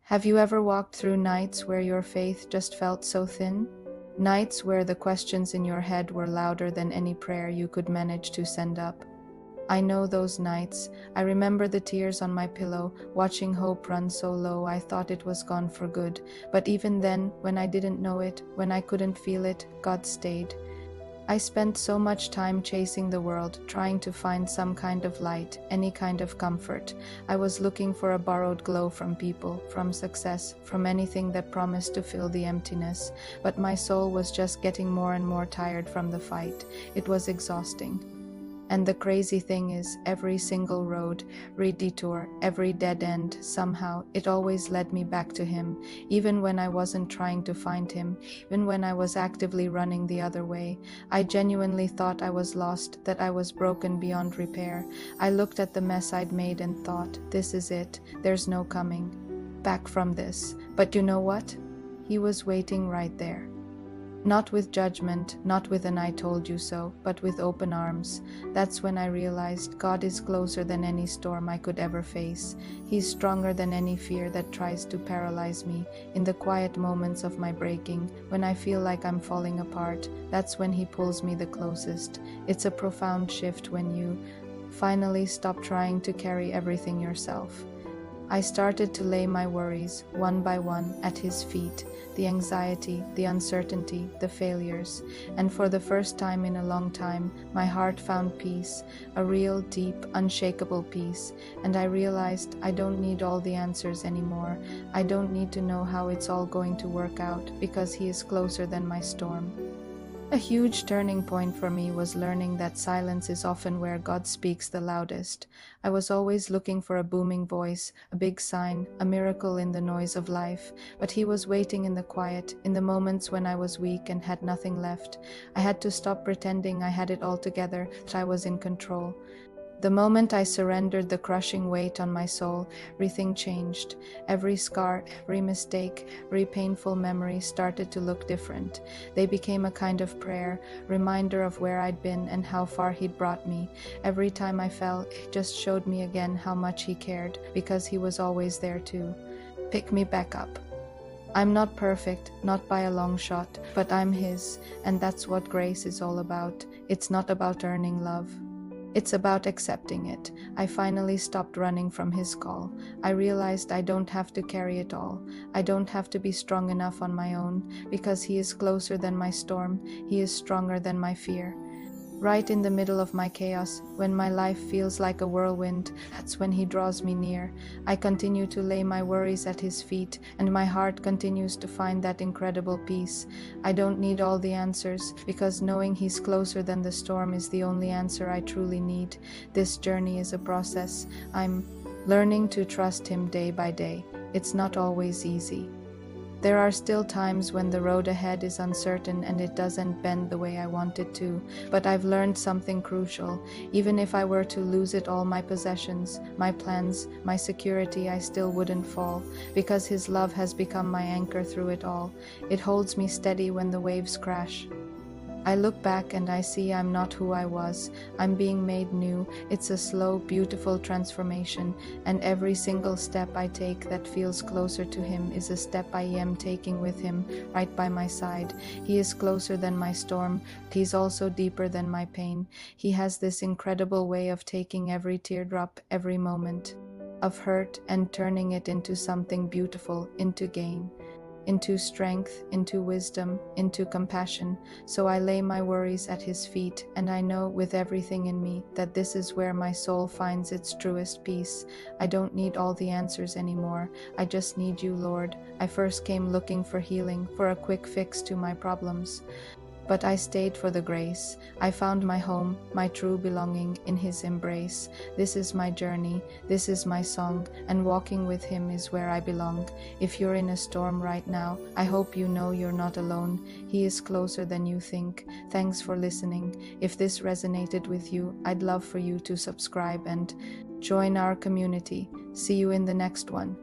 Have you ever walked through nights where your faith just felt so thin? Nights where the questions in your head were louder than any prayer you could manage to send up? I know those nights. I remember the tears on my pillow, watching hope run so low I thought it was gone for good. But even then, when I didn't know it, when I couldn't feel it, God stayed. I spent so much time chasing the world, trying to find some kind of light, any kind of comfort. I was looking for a borrowed glow from people, from success, from anything that promised to fill the emptiness. But my soul was just getting more and more tired from the fight. It was exhausting. And the crazy thing is, every single road, every detour, every dead end, somehow, it always led me back to him, even when I wasn't trying to find him, even when I was actively running the other way. I genuinely thought I was lost, that I was broken beyond repair. I looked at the mess I'd made and thought, this is it, there's no coming back from this. But you know what? He was waiting right there. Not with judgment, not with an "I told you so," but with open arms. That's when I realized God is closer than any storm I could ever face. He's stronger than any fear that tries to paralyze me. In the quiet moments of my breaking, when I feel like I'm falling apart, that's when He pulls me the closest. It's a profound shift when you finally stop trying to carry everything yourself. I started to lay my worries, one by one, at His feet, the anxiety, the uncertainty, the failures, and for the first time in a long time, my heart found peace, a real, deep, unshakable peace, and I realized I don't need all the answers anymore. I don't need to know how it's all going to work out, because He is closer than my storm. A huge turning point for me was learning that silence is often where God speaks the loudest. I was always looking for a booming voice, a big sign, a miracle in the noise of life, but He was waiting in the quiet, in the moments when I was weak and had nothing left. I had to stop pretending I had it all together, that I was in control. The moment I surrendered the crushing weight on my soul, everything changed. Every scar, every mistake, every painful memory started to look different. They became a kind of prayer, reminder of where I'd been and how far He'd brought me. Every time I fell, it just showed me again how much He cared, because He was always there to pick me back up. I'm not perfect, not by a long shot, but I'm His, and that's what grace is all about. It's not about earning love. It's about accepting it. I finally stopped running from His call. I realized I don't have to carry it all. I don't have to be strong enough on my own, because He is closer than my storm. He is stronger than my fear. Right in the middle of my chaos, when my life feels like a whirlwind, that's when He draws me near. I continue to lay my worries at His feet, and my heart continues to find that incredible peace. I don't need all the answers, because knowing He's closer than the storm is the only answer I truly need. This journey is a process. I'm learning to trust Him day by day. It's not always easy. There are still times when the road ahead is uncertain and it doesn't bend the way I want it to, but I've learned something crucial. Even if I were to lose it all, my possessions, my plans, my security, I still wouldn't fall, because His love has become my anchor through it all. It holds me steady when the waves crash. I look back and I see I'm not who I was. I'm being made new. It's a slow, beautiful transformation, and every single step I take that feels closer to Him is a step I am taking with Him, right by my side. He is closer than my storm. He's also deeper than my pain. He has this incredible way of taking every teardrop, every moment of hurt, and turning it into something beautiful, into gain, into strength, into wisdom, into compassion. So I lay my worries at His feet, and I know with everything in me that this is where my soul finds its truest peace. I don't need all the answers anymore. I just need You, Lord. I first came looking for healing, for a quick fix to my problems. But I stayed for the grace. I found my home, my true belonging, in His embrace. This is my journey, this is my song, and walking with Him is where I belong. If you're in a storm right now, I hope you know you're not alone. He is closer than you think. Thanks for listening. If this resonated with you, I'd love for you to subscribe and join our community. See you in the next one.